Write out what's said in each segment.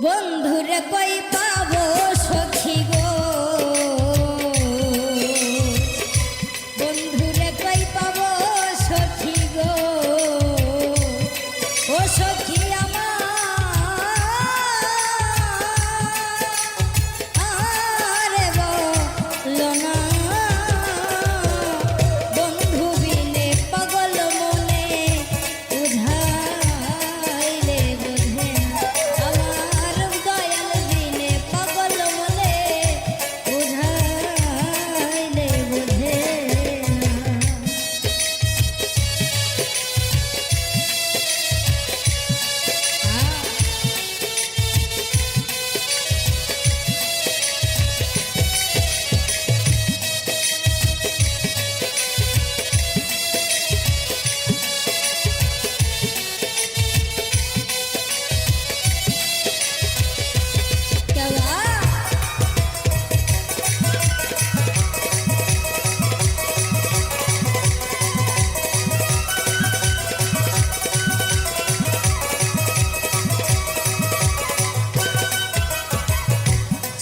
বন্ধুরে কই পাবো সখী গো, বন্ধুরে কই পাবো সখী গো, ও সখী আরে বলো না, বন্ধু বিনে পাগল মনে উধাইলে বোঝে না, আমার দয়াল বিনে পাগল মনে উধাইলে বোঝে না।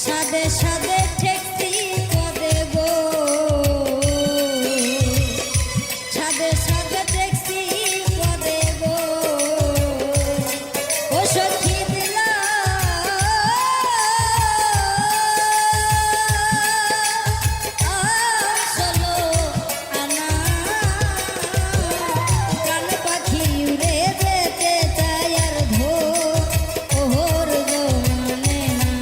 সাদে সাদে ঠেকতি পদে গো, সাদে সাদে ঠেকতি পদে গো, ও সখী দিলা চলো আনা, কান পাখি উড়ে যেতে চায় আর ওহর গো মানে না।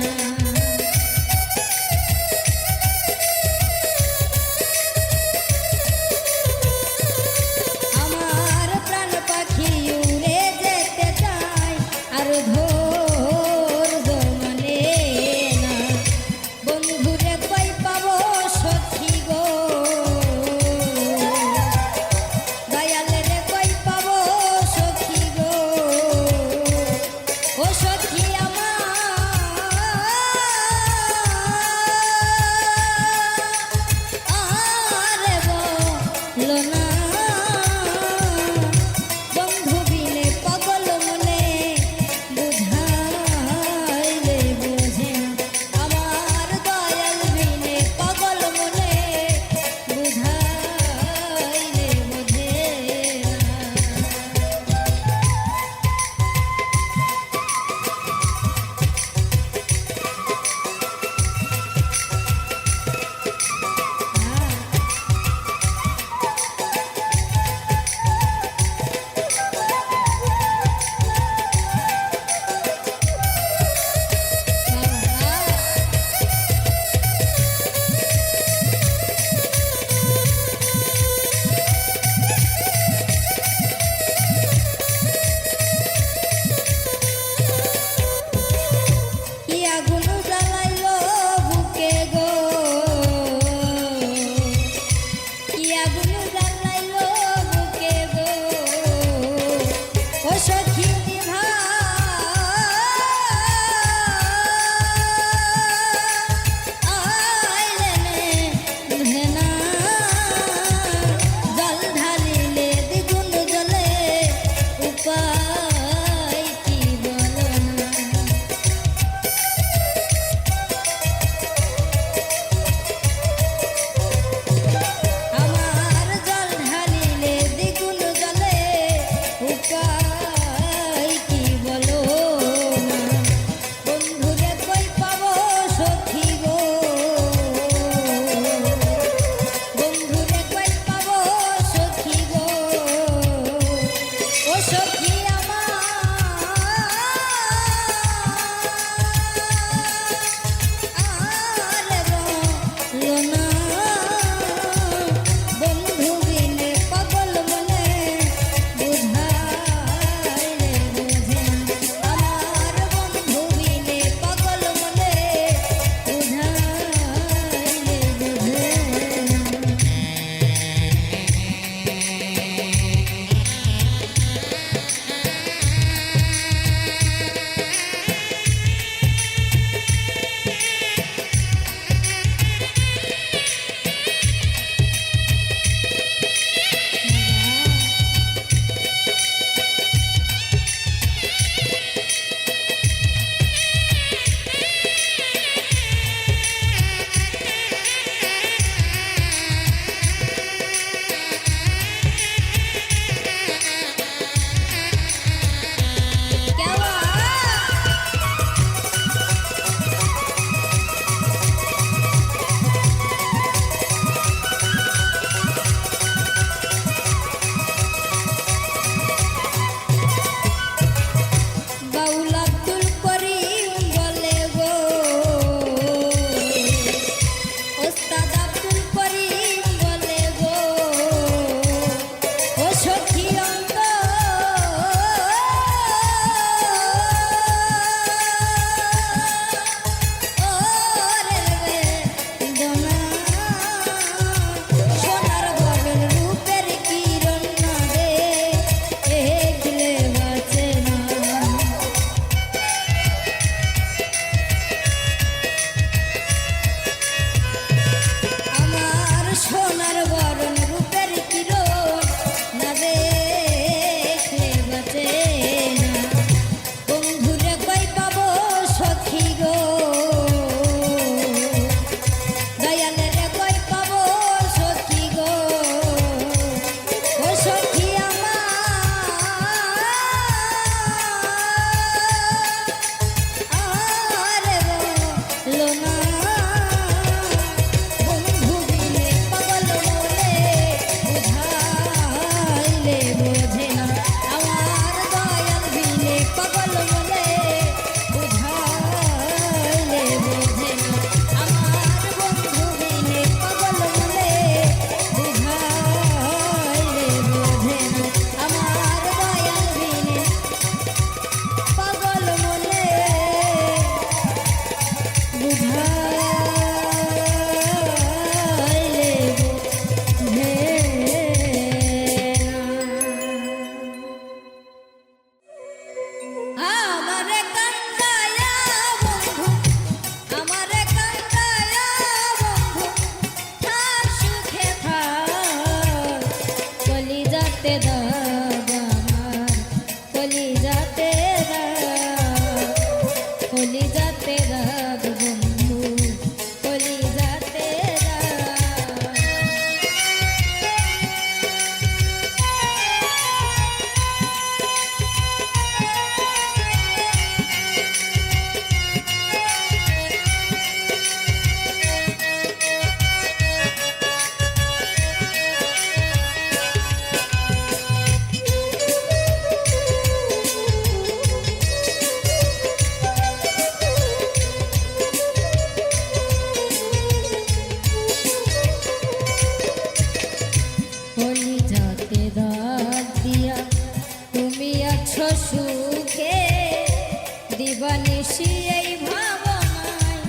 দিবানিশি এই ভাবনায়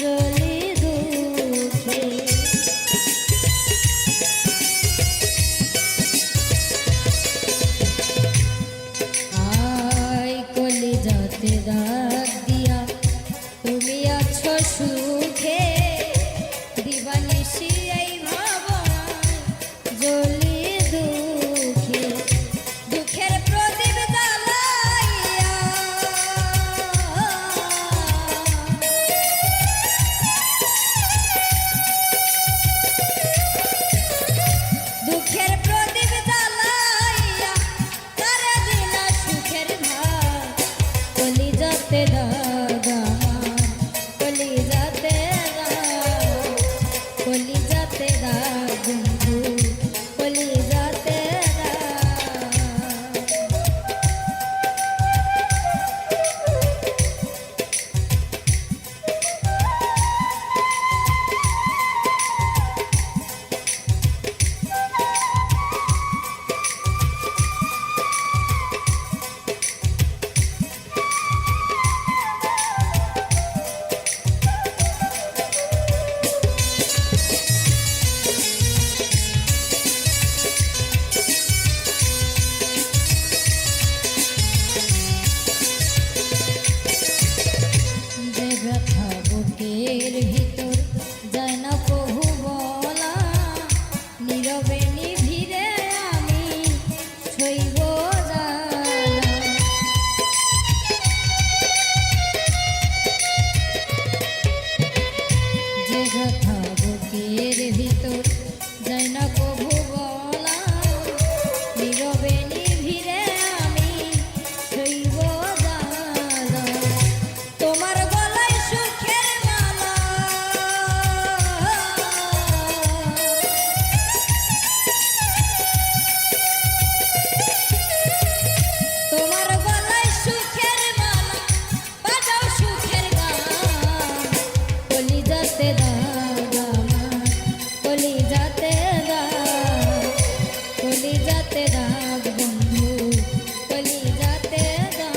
জ্বলি দুঃখে। আয় কলিজাতে দাগ দিয়া তুমি আছো সুখে, দিবানিশি এই ভাবনায় জ্বলি দুঃখে। দুঃখের প্রদীপ জ্বালাইয়া দুঃখের প্রদীপ জ্বালাইয়া তারে দিলা সুখের ভাগ। কলিজাতে দাগ আমার, কলিজাতে দাগ, কলিজাতে দাগ বন্ধু, কলিজাতে দাগ। যে ব্যথা বুকের ভিতর যায় না কভু বলা, নীরবে নিভিড়ে আমি সইব জ্বালা। যে ব্যথা বুকের ভিতর যায় না কভু বলা, নীরবে নিভিড়ে আমি সইব জ্বালা। তোমার গলায় সুখের মালা, তোমার গলায় সুখের মালা, বাজাও সুখের গান। কলিজাতে দাগ আমার, কলিজাতে দাগ, কলিজাতে দাগ বন্ধু, কলিজাতে দাগ।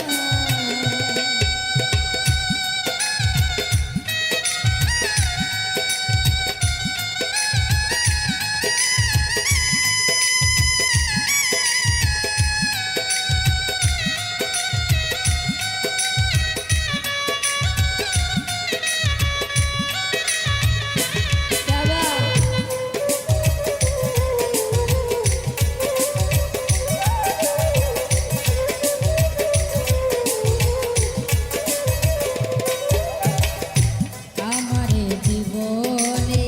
আমারে জীবনে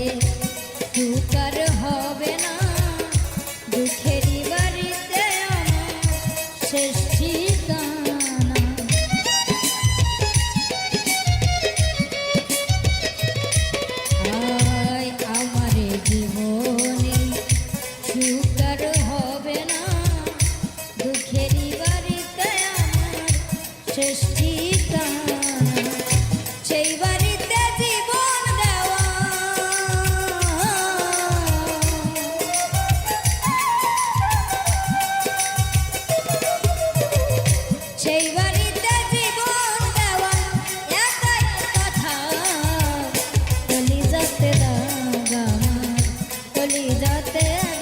সুখ আর হবে না, দুঃখেরই বাড়িতে আমার শেষ ঠিকানা। আয় আমারে জীবনে সুখ আর হবে না, দুঃখেরই বাড়িতে আমার শেষ ঠিকানা। সেই বাড়িতে জীবন দেওয়া, সেই বাড়িতে জীবন দেওয়া একাই কথা। কলিজাতে দাগ আমার, কলিজাতে দাগ,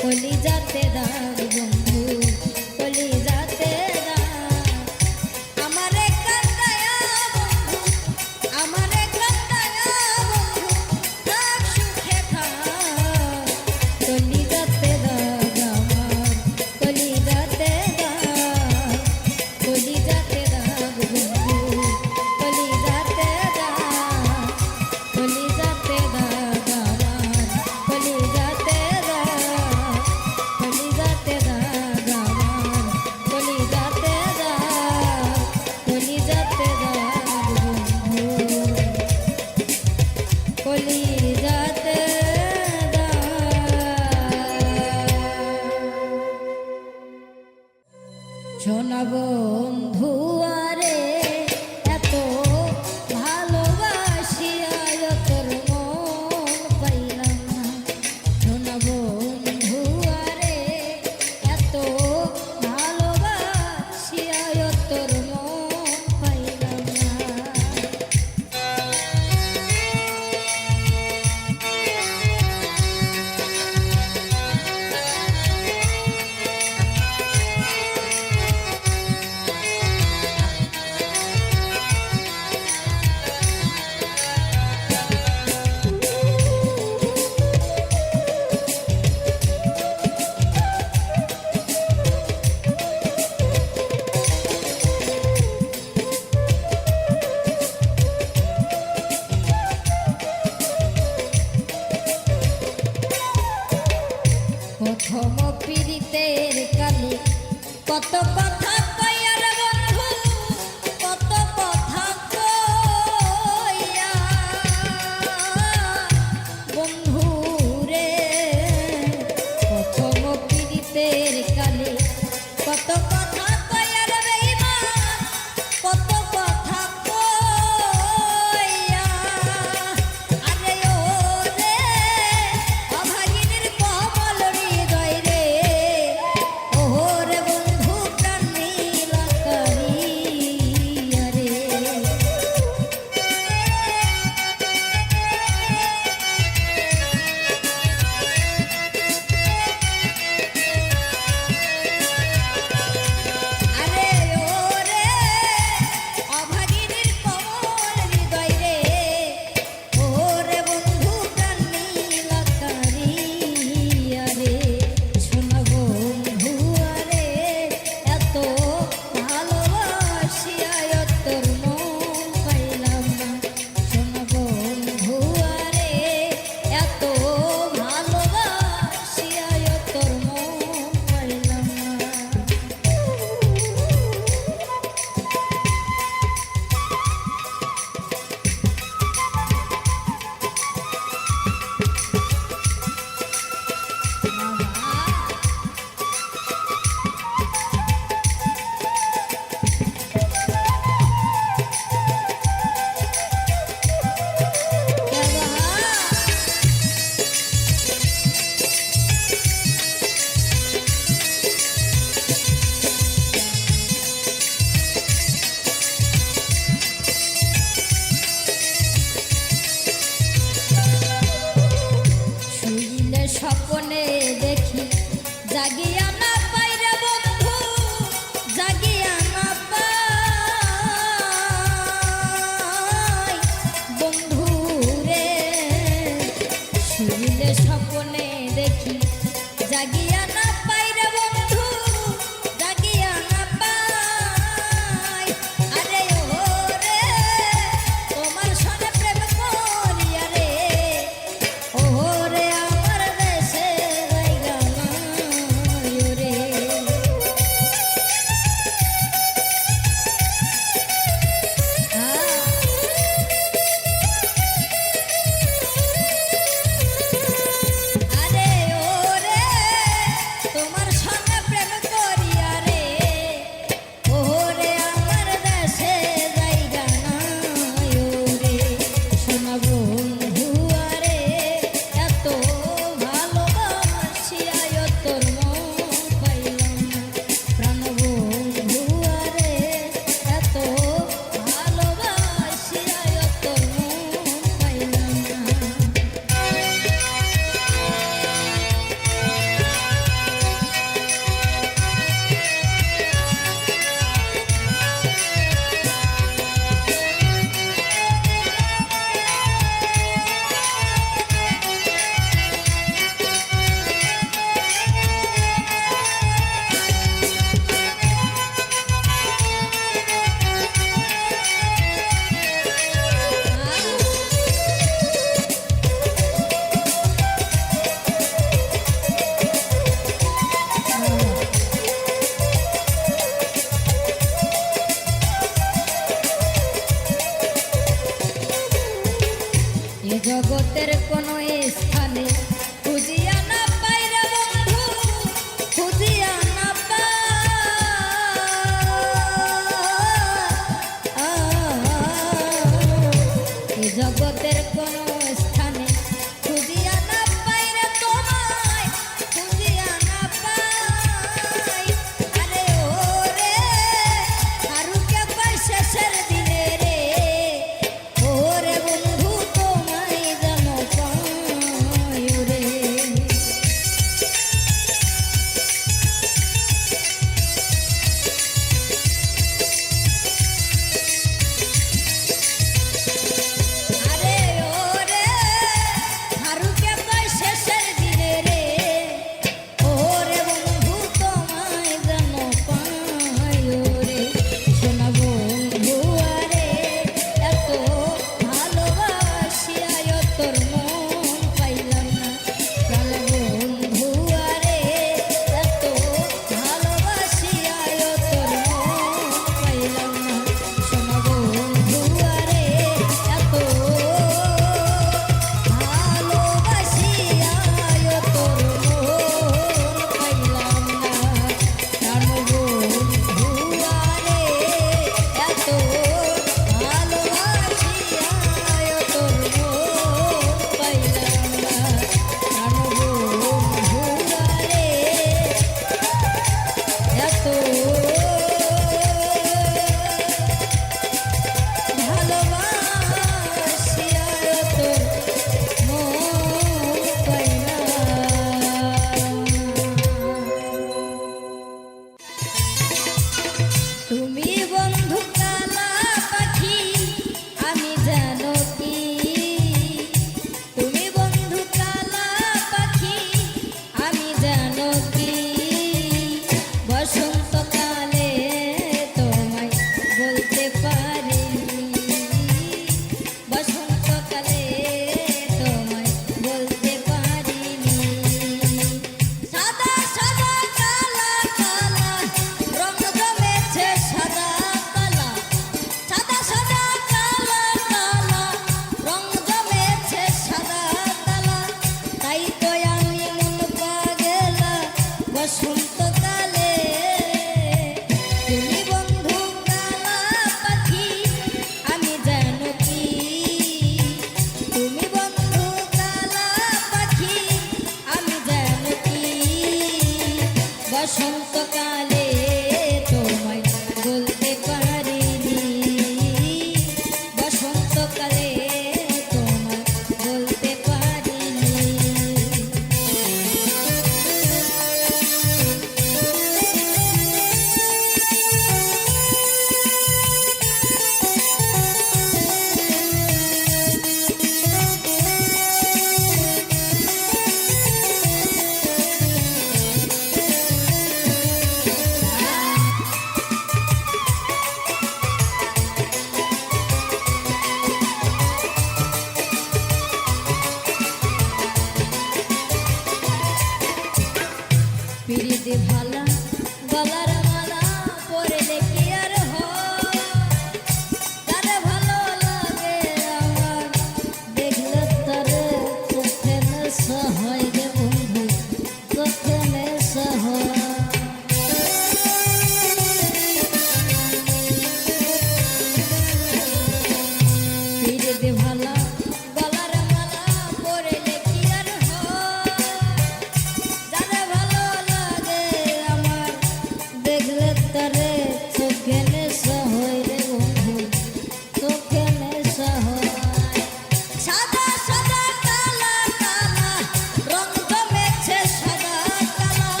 কলিজাতে দাগ বন্ধু, কলিজাতে দাগ।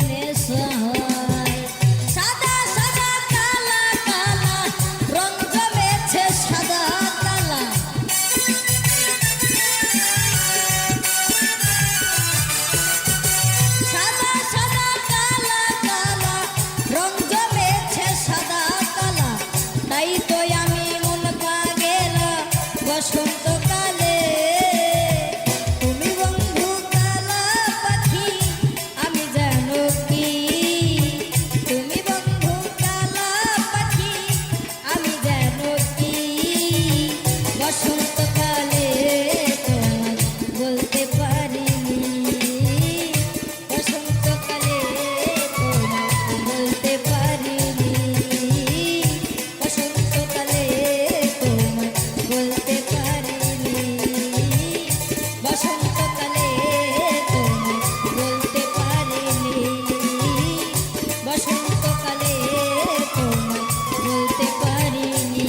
নেশা হয়। সাদা সাদা কালা কালা রং জমেছে সাদা কালা। সাদা সাদা কালা কালা রং জমেছে সাদা কালা। তাই তো আমি মন পাগেল বসন্তকালে। তুমি বন্ধু কালা পাখি আমি জানো কি। তুমি বন্ধু কালা পাখি আমি জানো কি। বসন্তকালে তোমায় বলতে পারিনি। বসন্তকালে তোমায় বলতে পারিনি। বসন্তকালে তোমায় বলতে পারিনি। বসন্তকালে তোমায় বলতে পারিনি। বসন্তকালে তোমায় বলতে পারিনি।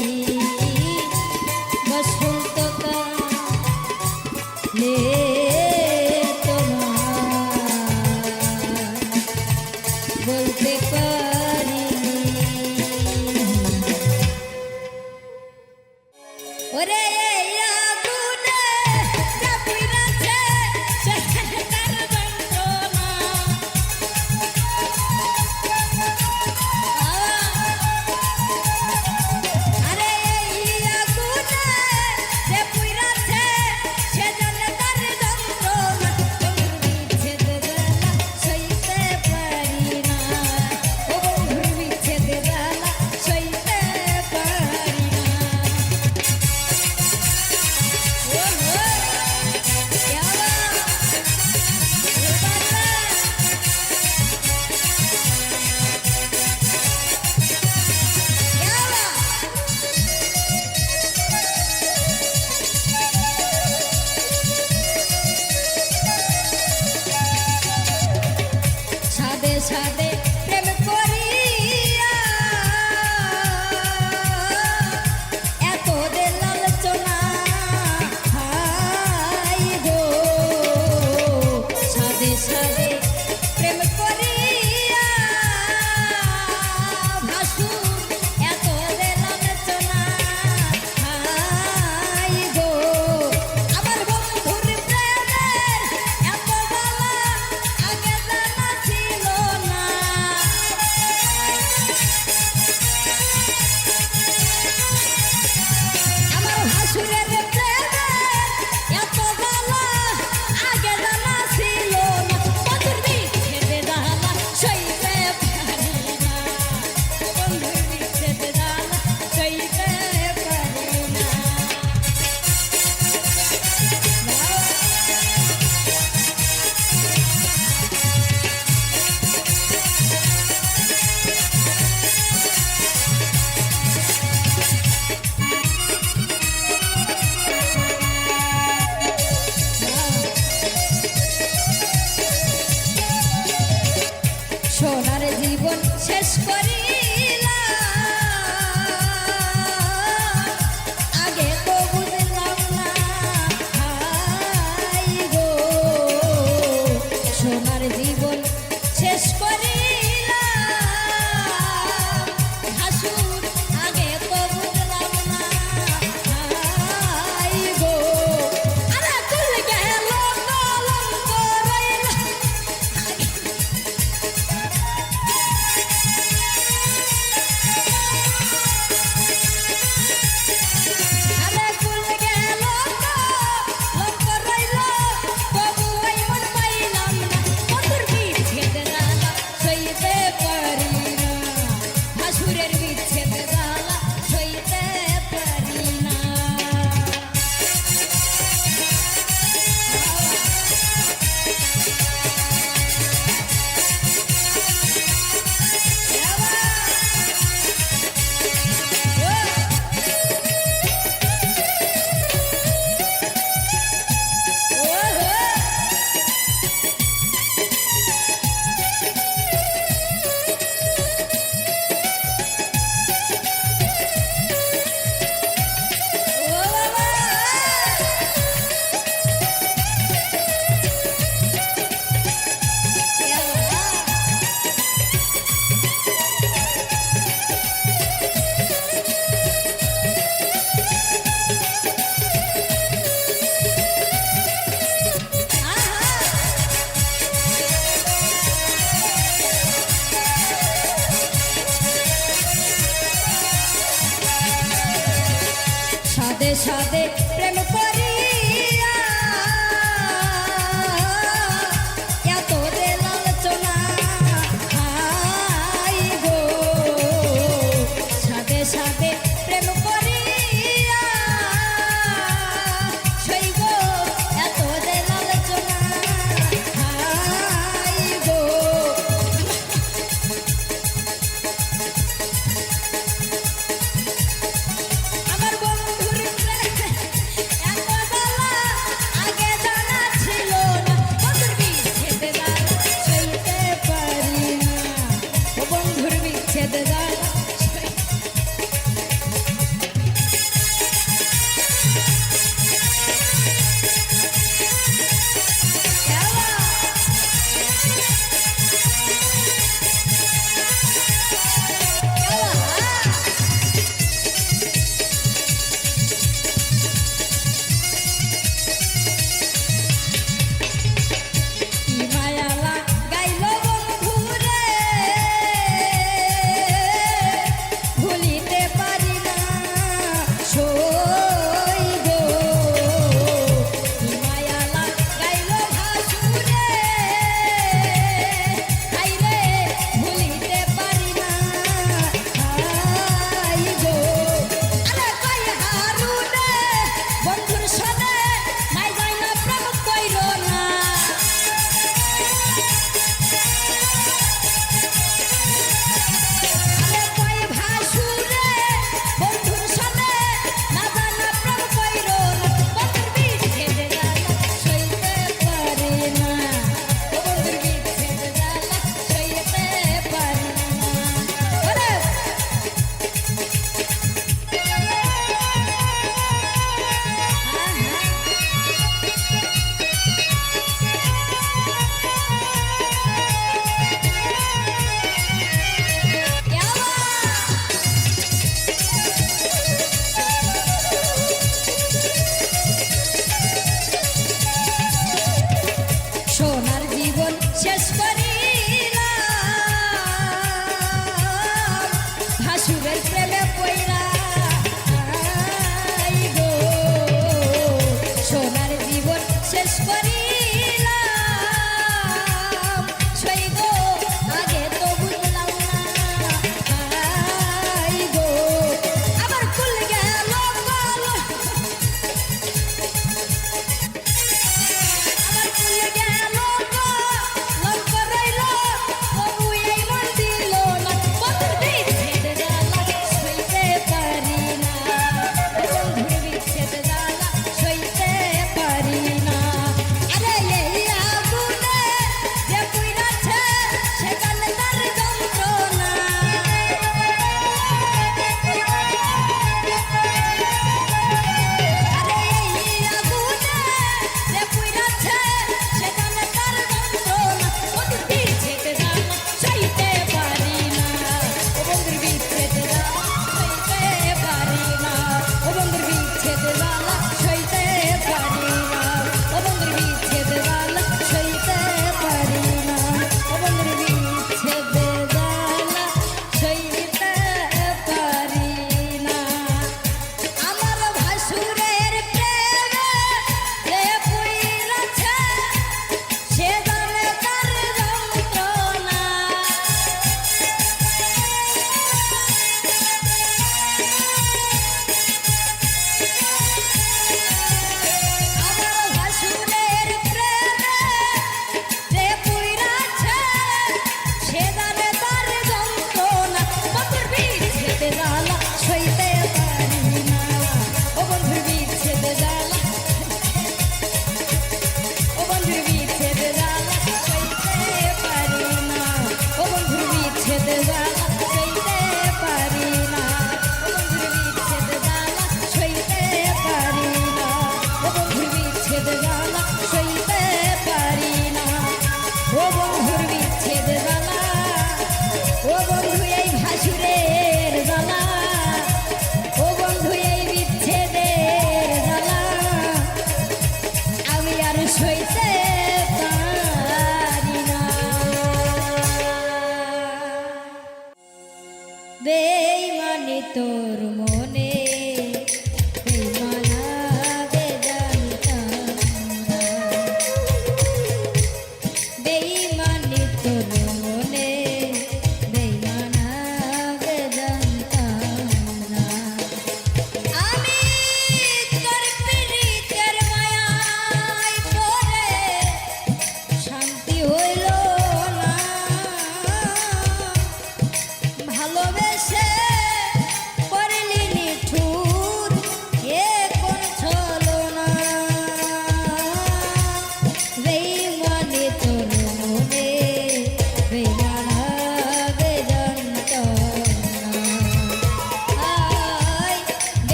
বসন্তকালে তোমায় বলতে পারিনি। ওরে এই আগুনে যা পুড়েছে সেখানে তার যন্ত্রণা। আরে এই আগুনে যে পুড়েছে সেখানে তার যন্ত্রণা। বন্ধুর বিচ্ছেদ জ্বালা সইতে পারি না। ও বন্ধুর বিচ্ছেদ জ্বালা সইতে পারি না। সাদে সাদে প্রেম করিয়া এত দে লালচনা হাই গো। সাদে সাদে প্রেম করিয়া ভাসুর এত দে লালচনা হাই গো। আমার বন্ধুর প্রেমের এত জ্বালা আগে জানা ছিল না। আমার ভাসুরের প্রেমের এত জ্বালা আগে জানা ছিল না। বন্ধুর বিচ্ছেদ জ্বালা সইতে পারি না। বন্ধুর বিচ্ছেদ জ্বালা সইতে পারি না। সোনার জীবন শেষ করিলাম আগে তো বুঝলাম না হাই গো। সোনার জীবন শেষ করিলাম হাসুর আগে তো বুঝলাম না হাই গো। আরে চলে গেল কলঙ্ক রইল। সাদে প্রেম করিয়া এত যে লালচনা হাই গো সাদে সাদে প্রেম করিয়া সই গো এত যে লালচনা হাই গো আমার বন্ধুর এত জ্বালা আগে জানা ছিল না বন্ধুর বিচ্ছেদ জ্বালা সইতে পারি না ও বন্ধুর বিচ্ছেদ জ্বালা মায়ালা গাইল বন্ধুরে ভুলিতে পারি না সই গো মায়ালা গাইল ভাসুরে হাইরে ভুলিতে পারি না হাই গো আরে কই হারুনে বন্ধুর সনে নাই যাই না প্রেম কইল না আরে কই ভাসুরে বন্ধুর সনে না জানা প্রেম কইল না বন্ধুর বিচ্ছেদ জ্বালা সইতে পারি না ও বন্ধুর বিচ্ছেদ জ্বালা সইতে পারি না ওরে সোনার জীবন শেষ করিলাম ভাসুরের প্রেমে পইরা আই গো সোনার জীবন শেষ করিলাম সই গো আগে তো বুঝলাম না আই গো আবার কুল গেল গল আমার কুল গেল গো লঙ্ক রইল তবু এই মন দিল না বন্ধুর বিচ্ছেদ জ্বালা সইতে পারি না বন্ধুর বিচ্ছেদ জ্বালা সইতে পারি না আরে এই আগুনে যে পুইরাছে সেখানে তার যন্ত্রণা আরে এই আগুনে যে পুইরাছে সেখানে তার যন্ত্রণা বন্ধুর বিচ্ছেদ জ্বালা সইতে পারি না ও বন্ধুর বিচ্ছেদ জ্বালা সইতে পারি না ও বন্ধুর বিচ্ছেদ জ্বালা সইতে পারি না ও বন্ধুর বিচ্ছেদ জ্বালা সইতে পারি না ও বন্ধুর বিচ্ছেদ জ্বালা সইতে পারি না আমার ভাসুরের প্রেমে যে পুইরাছে সে জানে তার যন্ত্রণা আমার ভাসুরের প্রেমে যে পুইরাছে সে জানে তার যন্ত্রণা বন্ধুর বিচ্ছেদ জ্বালা সইতে পারি না ও বন্ধুর বিচ্ছেদ জ্বালা ও বন্ধুর বিচ্ছেদ জ্বালা সইতে পারি না ও বন্ধুর বিচ্ছেদ জ্বালা সইতে পারি না ও বন্ধুর বিচ্ছেদ জ্বালা সইতে পারি না ও বন্ধুর বিচ্ছেদ জ্বালা সইতে পারি না ও বন্ধুর বিচ্ছেদ জ্বালা ও বন্ধু এই ভাসুরের জ্বালা ও বন্ধু এই বিচ্ছেদের জ্বালা আমি আর সইতে পারি না বেঈমানি তোর মনে বেঈমানা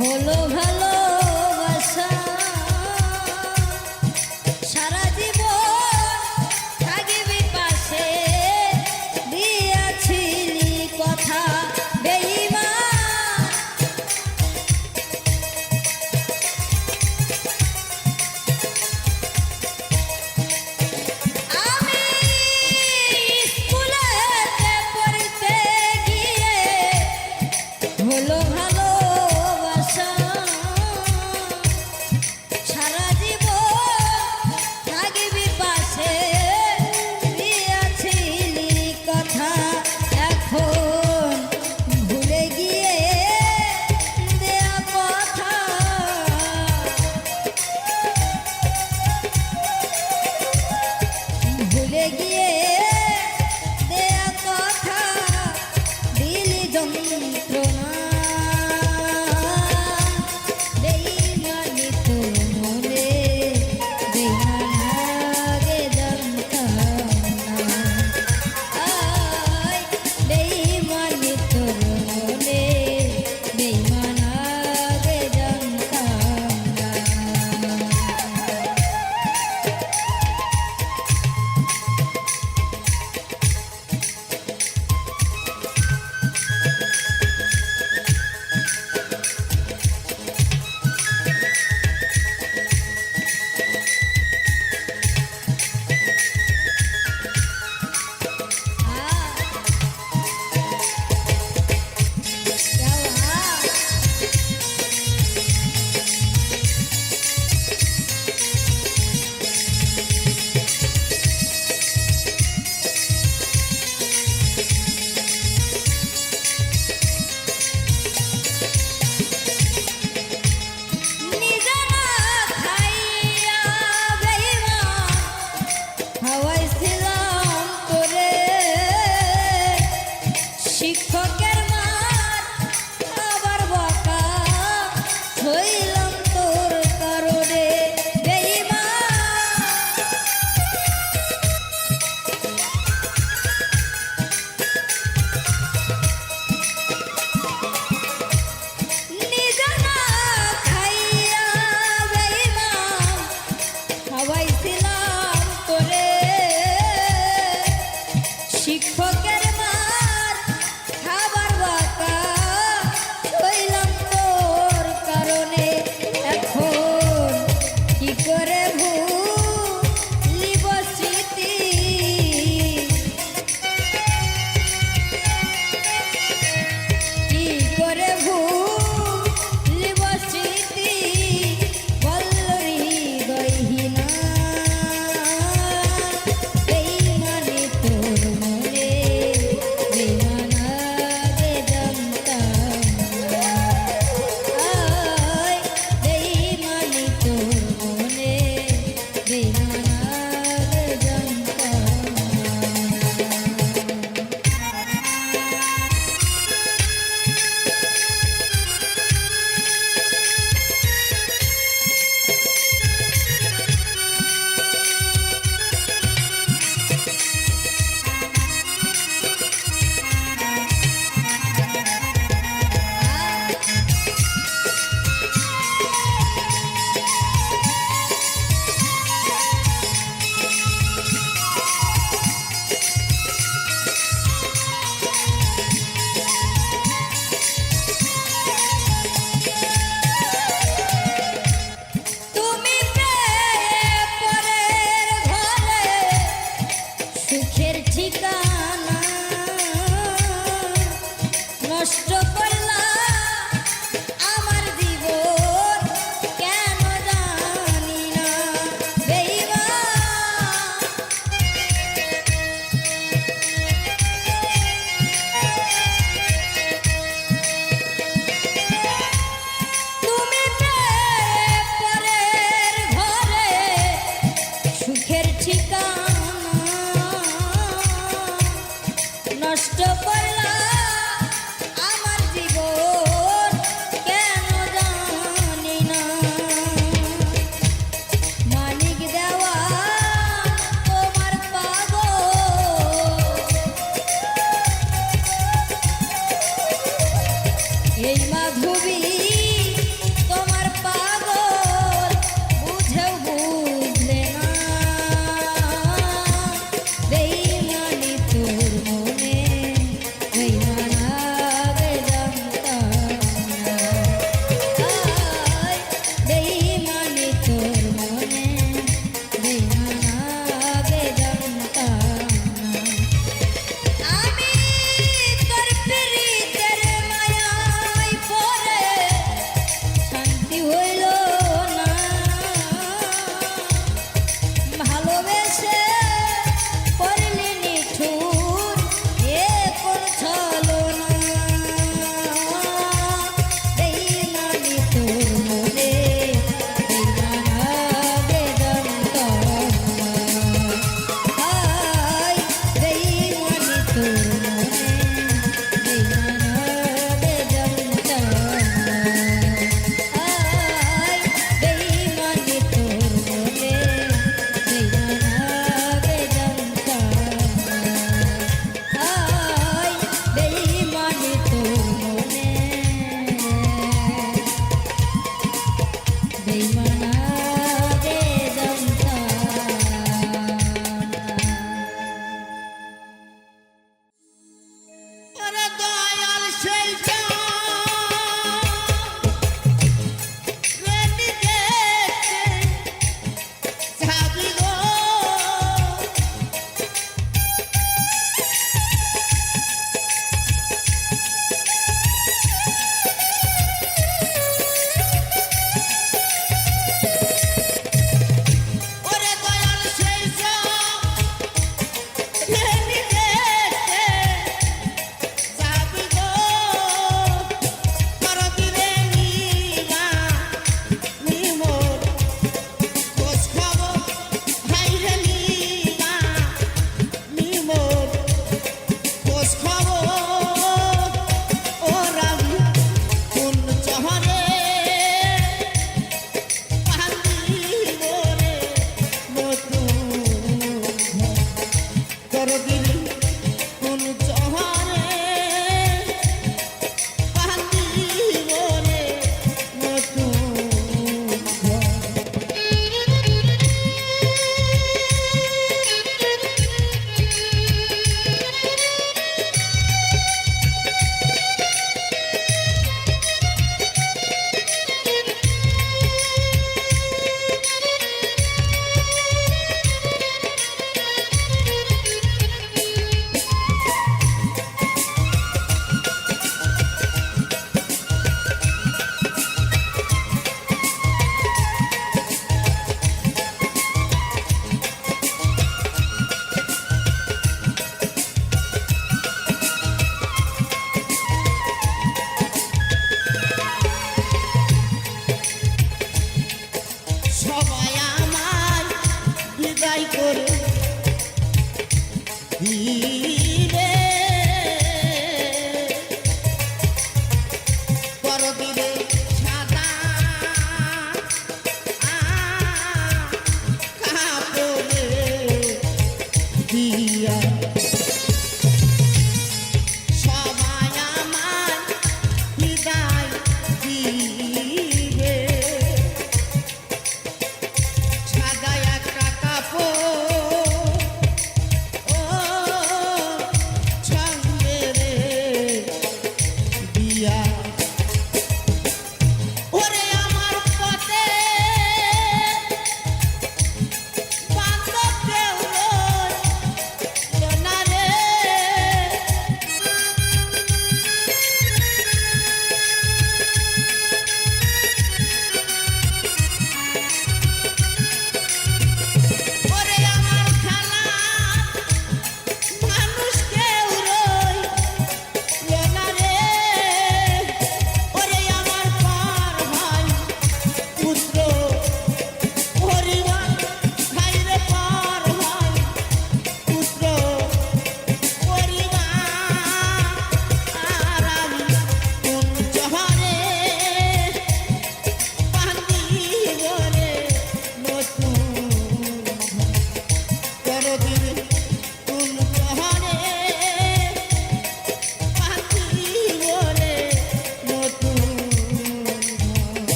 হলো ভালোবাসা সারা জীবন থাকবি পাশে দিয়াছিলি কথা বেঈমান আমি স্কুলেতে পড়তে গিয়ে হলো ভালোবাসা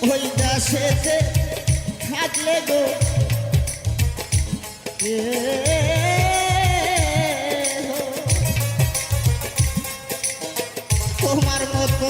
ওই দেশেতে থাকলে গো তোমার মতো